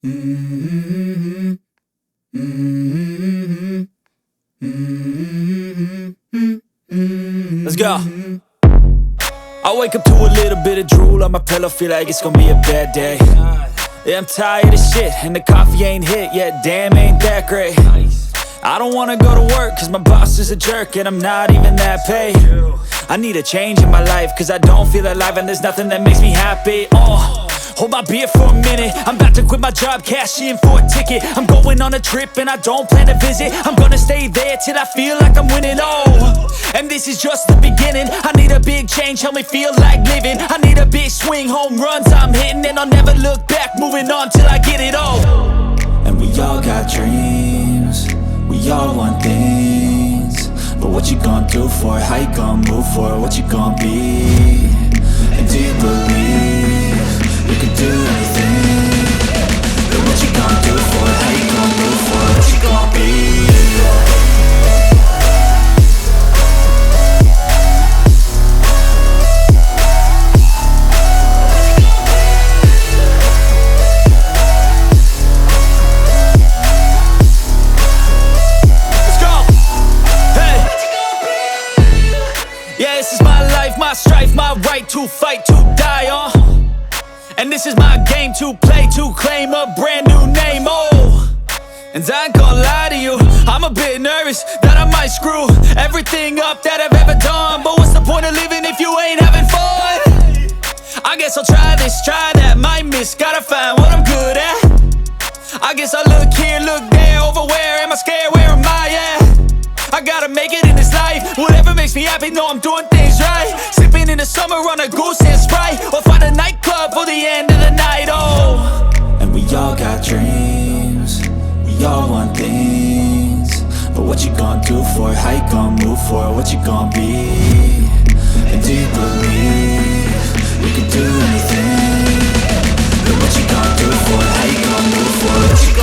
Mm-hmm. Mm-hmm. Mm-hmm. Let's go. I wake up to a little bit of drool on my pillow, feel like it's gonna be a bad day. Yeah, I'm tired of shit, and the coffee ain't hit yet, damn, ain't that great. I don't wanna go to work, cause my boss is a jerk, and I'm not even that paid. I need a change in my life, cause I don't feel alive, and there's nothing that makes me happy. Hold my beer for a minute, I'm about to quit my job, cash in for a ticket. I'm going on a trip and I don't plan to visit. I'm gonna stay there till I feel like I'm winning, and this is just the beginning. I need a big change, help me feel like living. I need a big swing, home runs I'm hitting, and I'll never look back, moving on till I get it all. And we all got dreams, we all want things, but what you gonna do for it? How you gonna move for it? What you gonna be? And do you believe you can do anything? But what you gonna do for it? How you gonna move for it? What you gonna be? Yeah, this is my life, my strife, my right to fight, to die on. And this is my game to play, to claim a brand new name, And I ain't gonna lie to you, I'm a bit nervous that I might screw everything up that I've ever done. But what's the point of living if you ain't having fun? I guess I'll try this, try that, might miss, gotta find what I'm good at. I guess I look here, look there, over where am I scared, where am I at? I gotta make it in this life, whatever makes me happy, know I'm doing things right. Sipping in the summer on a goose and Sprite, or find a nightclub for the end of the night, And we all got dreams, we all want things, but what you gonna do for it? How you gonna move for it? What you gonna be? And do you believe you can do anything? But what you gonna do for it? How you gonna move for it? What you